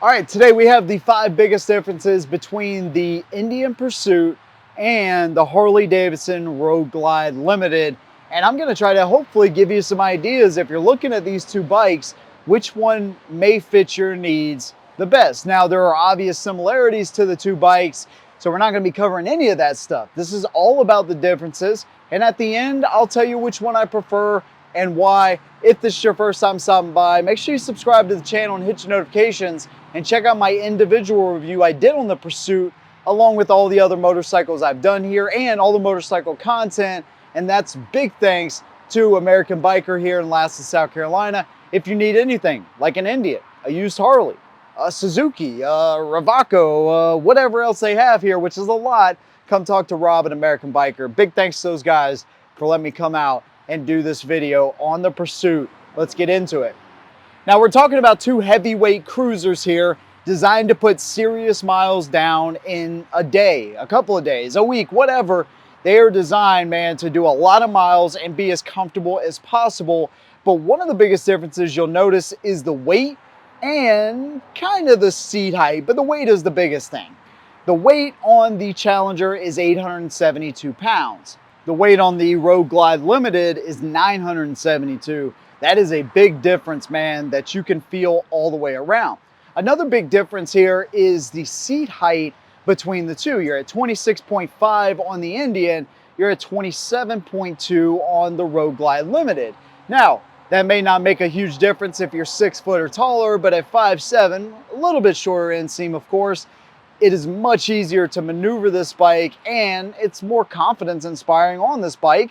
All right, today we have the 5 biggest differences between the Indian Pursuit and the Harley-Davidson Road Glide Limited. And I'm gonna try to hopefully give you some ideas if you're looking at these two bikes, which one may fit your needs the best. Now, there are obvious similarities to the two bikes, so we're not gonna be covering any of that stuff. This is all about the differences. And at the end, I'll tell you which one I prefer and why. If this is your first time stopping by, make sure you subscribe to the channel and hit your notifications and check out my individual review I did on the Pursuit, along with all the other motorcycles I've done here and all the motorcycle content. And that's big thanks to American Biker here in Laston, South Carolina. If you need anything like an Indian, a used Harley, a Suzuki, Ravaco, whatever else they have here, which is a lot, come talk to Rob at American Biker. Big thanks to those guys for letting me come out and do this video on the Pursuit. Let's get into it. Now we're talking about two heavyweight cruisers here designed to put serious miles down in a day, a couple of days, a week, whatever. They are designed, man, to do a lot of miles and be as comfortable as possible. But one of the biggest differences you'll notice is the weight and kind of the seat height, but the weight is the biggest thing. The weight on the Challenger is 872 pounds. The weight on the Road Glide Limited is 972. That is a big difference, man, that you can feel all the way around. Another big difference here is the seat height between the two. You're at 26.5 on the Indian, you're at 27.2 on the Road Glide Limited. Now, that may not make a huge difference if you're 6 foot or taller, but at 5'7", a little bit shorter inseam, of course, it is much easier to maneuver this bike, and it's more confidence inspiring on this bike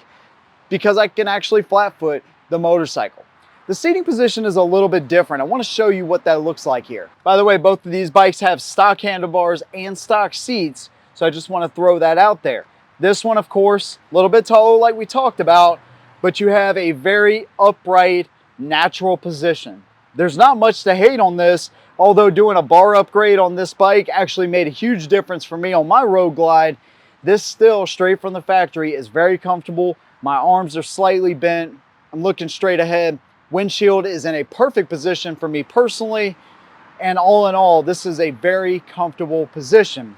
because I can actually flat foot the motorcycle. The seating position is a little bit different. I want to show you what that looks like here. By the way, both of these bikes have stock handlebars and stock seats, so I just want to throw that out there. This one, of course, a little bit taller like we talked about, but you have a very upright, natural position. There's not much to hate on this, although doing a bar upgrade on this bike actually made a huge difference for me on my Road Glide. This still, straight from the factory, is very comfortable. My arms are slightly bent. I'm looking straight ahead. Windshield is in a perfect position for me personally. And all in all, this is a very comfortable position.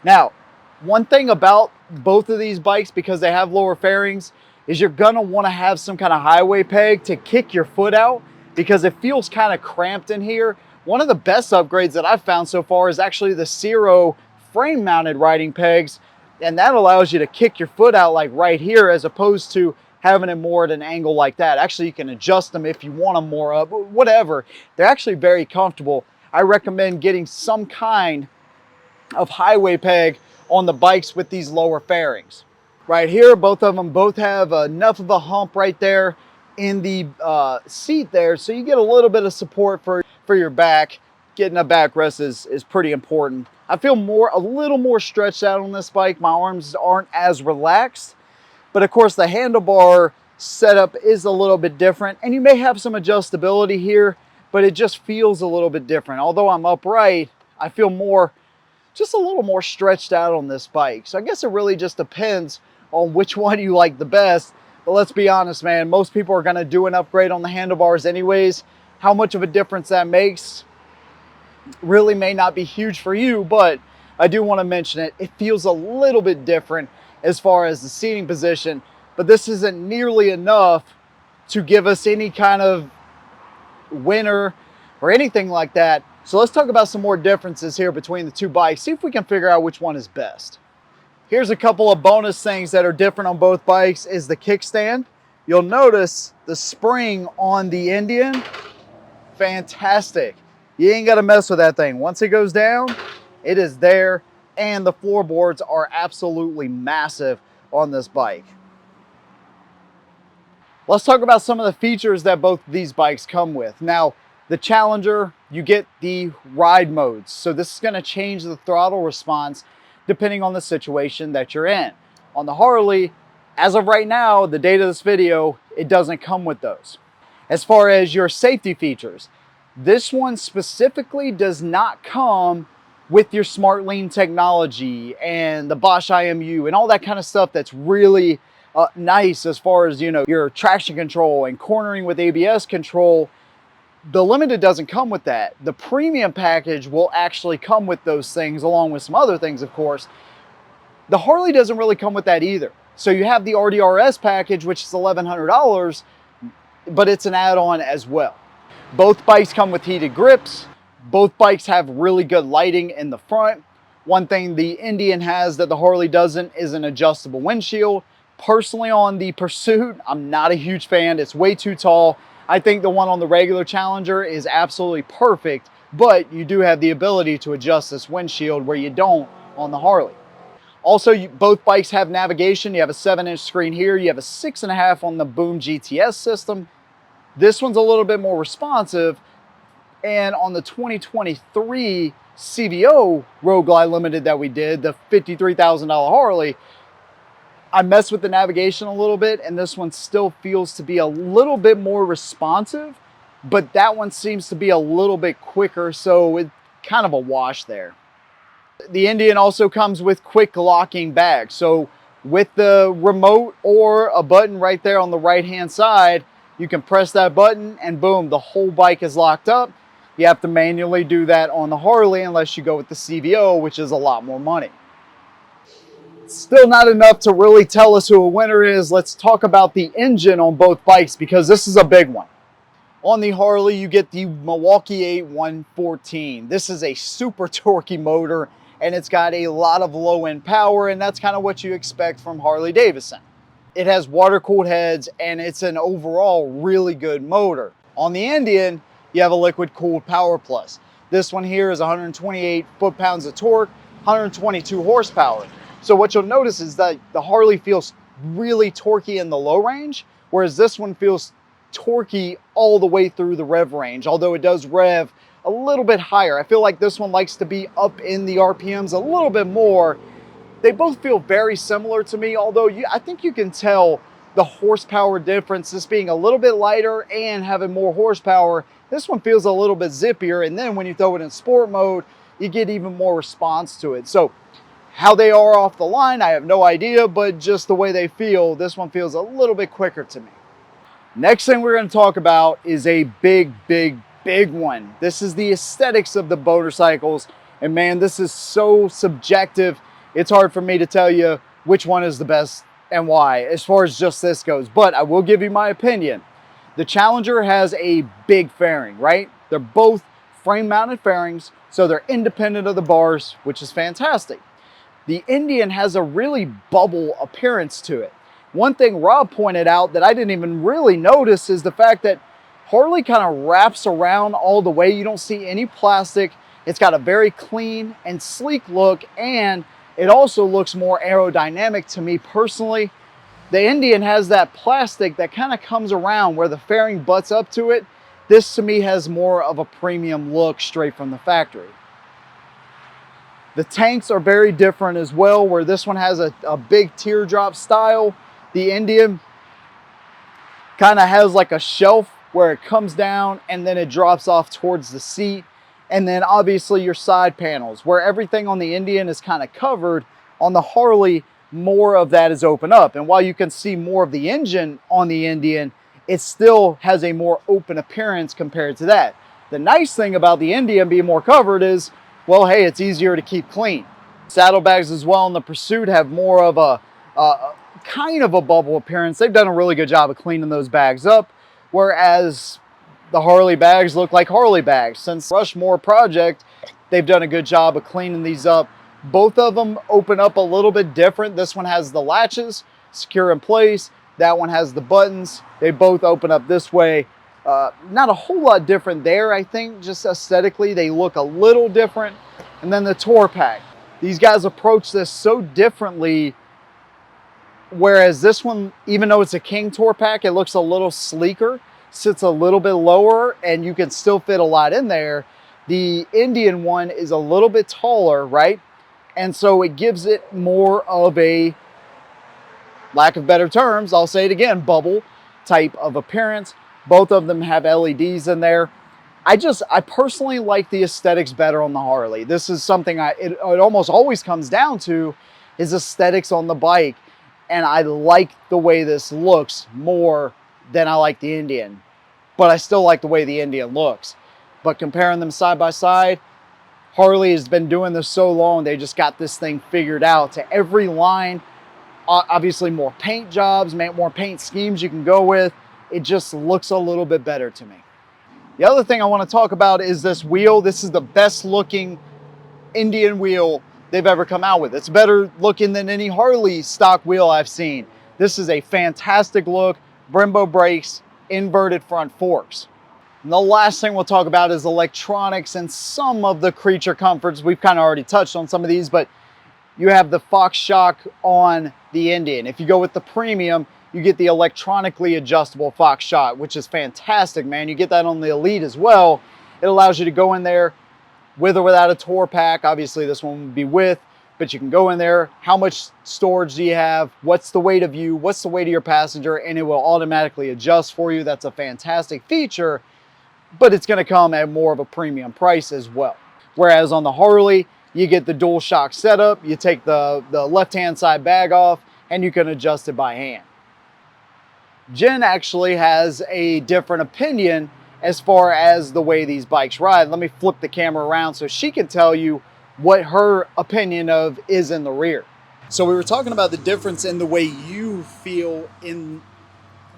Now, one thing about both of these bikes, because they have lower fairings, is you're gonna wanna have some kind of highway peg to kick your foot out because it feels kind of cramped in here. One of the best upgrades that I've found so far is actually the Zero frame mounted riding pegs. And that allows you to kick your foot out like right here, as opposed to having it more at an angle like that. Actually, you can adjust them if you want them more up, whatever. They're actually very comfortable. I recommend getting some kind of highway peg on the bikes with these lower fairings. Right here, both of them have enough of a hump right there in the seat there, so you get a little bit of support for your back. Getting a backrest is pretty important. I feel a little more stretched out on this bike. My arms aren't as relaxed, but of course the handlebar setup is a little bit different, and you may have some adjustability here, but it just feels a little bit different. Although I'm upright, I feel just a little more stretched out on this bike. So I guess it really just depends on which one you like the best. But let's be honest, man, most people are gonna do an upgrade on the handlebars anyways. How much of a difference that makes really may not be huge for you, but I do want to mention it. It feels a little bit different as far as the seating position, but this isn't nearly enough to give us any kind of winner or anything like that. So let's talk about some more differences here between the two bikes, see if we can figure out which one is best. Here's a couple of bonus things that are different on both bikes is the kickstand. You'll notice the spring on the Indian, fantastic. You ain't got to mess with that thing. Once it goes down, it is there, and the floorboards are absolutely massive on this bike. Let's talk about some of the features that both of these bikes come with. Now, the Challenger, you get the ride modes. So this is going to change the throttle response depending on the situation that you're in. On the Harley, as of right now, the date of this video, it doesn't come with those. As far as your safety features, this one specifically does not come with your smart lean technology and the Bosch IMU and all that kind of stuff that's really nice as far as, you know, your traction control and cornering with ABS control. The Limited doesn't come with that. The premium package will actually come with those things, along with some other things, of course. The Harley doesn't really come with that either. So you have the RDRS package, which is $1,100, but it's an add-on as well. Both bikes come with heated grips. Both bikes have really good lighting in the front. One thing the Indian has that the Harley doesn't is an adjustable windshield. Personally, on the Pursuit, I'm not a huge fan. It's way too tall. I think the one on the regular Challenger is absolutely perfect, but you do have the ability to adjust this windshield where you don't on the Harley. Also, both bikes have navigation. You have a 7-inch screen here. You have a 6.5 on the Boom GTS system. This one's a little bit more responsive. And on the 2023 CVO Road Glide Limited that we did, the $53,000 Harley, I messed with the navigation a little bit, and this one still feels to be a little bit more responsive, but that one seems to be a little bit quicker, so it's kind of a wash there. The Indian also comes with quick locking bags. So with the remote or a button right there on the right-hand side, you can press that button and boom, the whole bike is locked up. You have to manually do that on the Harley unless you go with the CVO, which is a lot more money. Still not enough to really tell us who a winner is. Let's talk about the engine on both bikes because this is a big one. On the Harley, you get the Milwaukee 8 114. This is a super torquey motor and it's got a lot of low-end power, and that's kind of what you expect from Harley Davidson. It has water-cooled heads and it's an overall really good motor. On the Indian, you have a liquid-cooled Power Plus. This one here is 128 foot-pounds of torque, 122 horsepower. So what you'll notice is that the Harley feels really torquey in the low range, whereas this one feels torquey all the way through the rev range, although it does rev a little bit higher. I feel like this one likes to be up in the RPMs a little bit more. They both feel very similar to me, although I think you can tell the horsepower difference, this being a little bit lighter and having more horsepower. This one feels a little bit zippier, and then when you throw it in sport mode, you get even more response to it. So how they are off the line, I have no idea, but just the way they feel, this one feels a little bit quicker to me. Next thing we're going to talk about is a big one. This is the aesthetics of the motorcycles, and man, this is so subjective. It's hard for me to tell you which one is the best and why as far as just this goes, but I will give you my opinion. The Challenger has a big fairing, right? They're both frame mounted fairings, so they're independent of the bars, which is fantastic. The Indian has a really bubble appearance to it. One thing Rob pointed out that I didn't even really notice is the fact that Harley kind of wraps around all the way. You don't see any plastic. It's got a very clean and sleek look, and it also looks more aerodynamic to me personally. The Indian has that plastic that kind of comes around where the fairing butts up to it. This to me has more of a premium look straight from the factory. The tanks are very different as well, where this one has a big teardrop style. The Indian kind of has like a shelf where it comes down and then it drops off towards the seat. And then obviously your side panels, where everything on the Indian is kind of covered. On the Harley, more of that is open up. And while you can see more of the engine on the Indian, it still has a more open appearance compared to that. The nice thing about the Indian being more covered is, well, hey, it's easier to keep clean. Saddlebags as well in the Pursuit have more of a kind of a bubble appearance. They've done a really good job of cleaning those bags up, whereas the Harley bags look like Harley bags. Since Rushmore project, they've done a good job of cleaning these up. Both of them open up a little bit different. This one has the latches secure in place. That one has the buttons. They both open up this way. Not a whole lot different there, I think. Just aesthetically, they look a little different. And then the Tour Pack. These guys approach this so differently, whereas this one, even though it's a King Tour Pack, it looks a little sleeker, sits a little bit lower, and you can still fit a lot in there. The Indian one is a little bit taller, right? And so it gives it more of a, lack of better terms, I'll say it again, bubble type of appearance. Both of them have LEDs in there. I personally like the aesthetics better on the Harley. This is something it almost always comes down to is aesthetics on the bike. And I like the way this looks more than I like the Indian. but I still like the way the Indian looks. But comparing them side by side, Harley has been doing this so long, they just got this thing figured out to every line. Obviously more paint jobs, more paint schemes you can go with. It just looks a little bit better to me. The other thing I want to talk about is this wheel. This is the best looking Indian wheel they've ever come out with. It's better looking than any Harley stock wheel I've seen. This is a fantastic look. Brembo brakes, inverted front forks. And the last thing we'll talk about is electronics and some of the creature comforts. We've kind of already touched on some of these, but you have the Fox shock on the Indian. If you go with the premium, you get the electronically adjustable Fox shock, which is fantastic, man. You get that on the Elite as well. It allows you to go in there with or without a tour pack. Obviously this one would be with, but you can go in there. How much storage do you have? What's the weight of you? What's the weight of your passenger? And it will automatically adjust for you. That's a fantastic feature, but it's going to come at more of a premium price as well. Whereas on the Harley, you get the dual shock setup, you take the left-hand side bag off, and you can adjust it by hand. Jen actually has a different opinion as far as the way these bikes ride. Let me flip the camera around so she can tell you what her opinion of is in the rear. So we were talking about the difference in the way you feel in,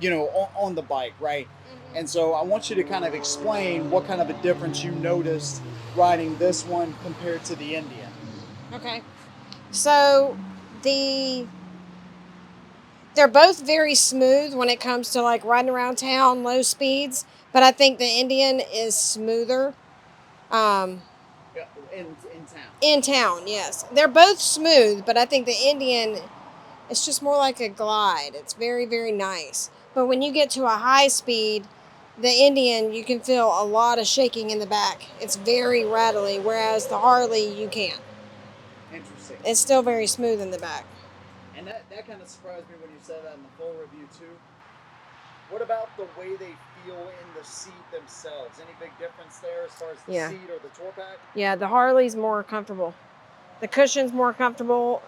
on the bike, right? And so I want you to kind of explain what kind of a difference you noticed riding this one compared to the Indian. Okay. So they're both very smooth when it comes to like riding around town, low speeds, but I think the Indian is smoother. In town. In town, yes. They're both smooth, but I think the Indian, it's just more like a glide. It's very, very nice. But when you get to a high speed, the Indian, you can feel a lot of shaking in the back. It's very rattly, whereas the Harley, you can't. Interesting. It's still very smooth in the back. And that kind of surprised me when you said that in the full review too. What about the way they feel in the seat themselves? Any big difference there as far as the seat or the tour pack? Yeah, the Harley's more comfortable. The cushion's more comfortable.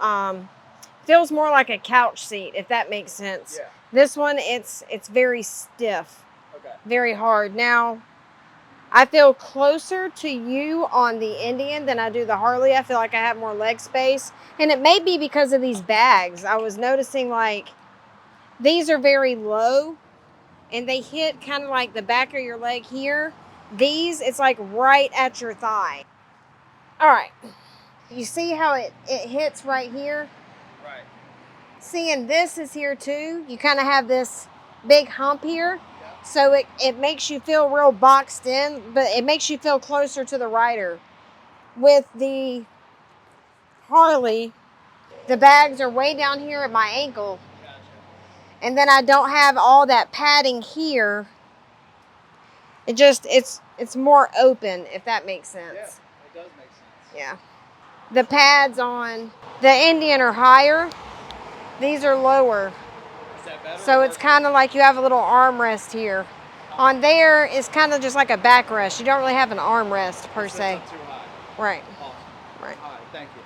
Feels more like a couch seat, if that makes sense. Yeah. This one, it's very stiff. Okay. Very hard. Now, I feel closer to you on the Indian than I do the Harley. I feel like I have more leg space. And it may be because of these bags. I was noticing like these are very low and they hit kind of like the back of your leg here. These, it's like right at your thigh. All right. You see how it hits right here? Right. Seeing this is here too. You kind of have this big hump here. So it makes you feel real boxed in, but it makes you feel closer to the rider. With the Harley, the bags are way down here at my ankle. Gotcha. And then I don't have all that padding here. It's more open, if that makes sense. Yeah, it does make sense. Yeah. The pads on the Indian are higher. These are lower. Is that better? So it's kind of like you have a little armrest here. On there, it's kind of just like a backrest. You don't really have an armrest per se. Not too high. Right. Awesome. Right. All right, thank you.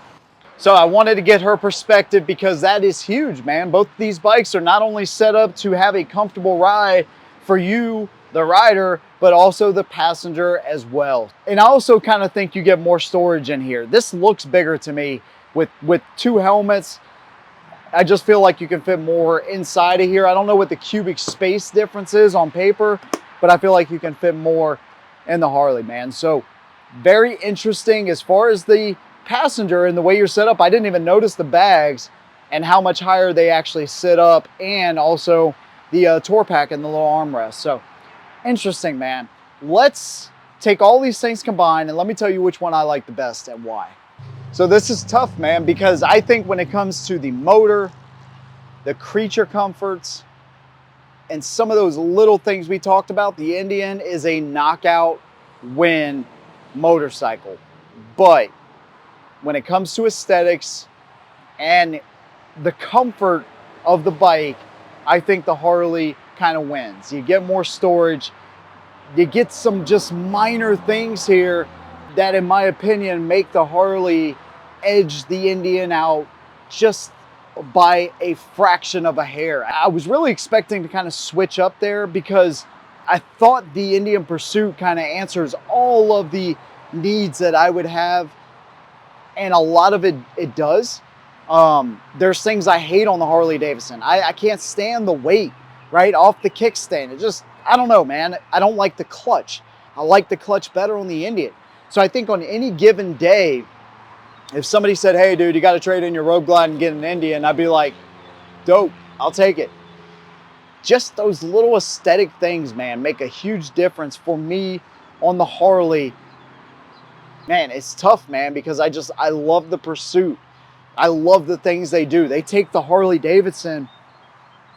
So I wanted to get her perspective because that is huge, man. Both these bikes are not only set up to have a comfortable ride for you, the rider, but also the passenger as well. And I also kind of think you get more storage in here. This looks bigger to me with two helmets. I just feel like you can fit more inside of here. I don't know what the cubic space difference is on paper, but I feel like you can fit more in the Harley, man. So very interesting as far as the passenger and the way you're set up. I didn't even notice the bags and how much higher they actually sit up, and also the tour pack and the little armrest. So interesting, man. Let's take all these things combined and let me tell you which one I like the best and why. So this is tough, man, because I think when it comes to the motor, the creature comforts, and some of those little things we talked about, the Indian is a knockout win motorcycle. But when it comes to aesthetics and the comfort of the bike, I think the Harley kind of wins. You get more storage, you get some just minor things here that, in my opinion, make the Harley edge the Indian out just by a fraction of a hair. I was really expecting to kind of switch up there because I thought the Indian Pursuit kind of answers all of the needs that I would have, and a lot of it does. There's things I hate on the Harley Davidson. I can't stand the weight right off the kickstand. It just, I don't know, man. I don't like the clutch. I like the clutch better on the Indian. So I think on any given day, if somebody said, hey dude, you got to trade in your Road Glide and get an Indian, I'd be like, dope, I'll take it. Just those little aesthetic things, man, make a huge difference for me on the Harley. Man, it's tough, man, because I love the Pursuit. I love the things they do. They take the Harley Davidson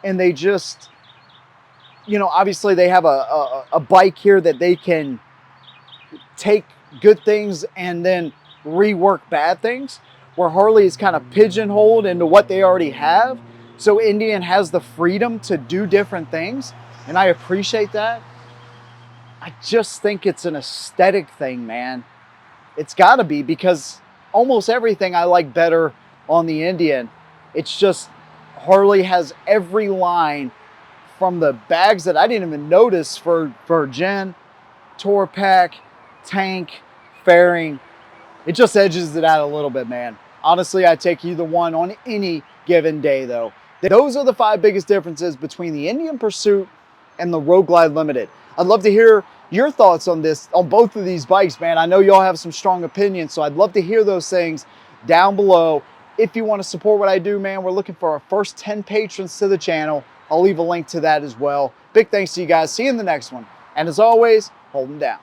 and they just, you know, obviously they have a bike here that they can take good things and then rework bad things, where Harley is kind of pigeonholed into what they already have. So Indian has the freedom to do different things, and I appreciate that. I just think it's an aesthetic thing, man. It's got to be, because almost everything I like better on the Indian. It's just Harley has every line, from the bags that I didn't even notice for Jen, Tour Pack, Tank, Fairing. It just edges it out a little bit, man. Honestly, I take either one on any given day, though. Those are the 5 biggest differences between the Indian Pursuit and the Road Glide Limited. I'd love to hear your thoughts on this, on both of these bikes, man. I know y'all have some strong opinions, so I'd love to hear those things down below. If you want to support what I do, man, we're looking for our first 10 patrons to the channel. I'll leave a link to that as well. Big thanks to you guys. See you in the next one. And as always, hold them down.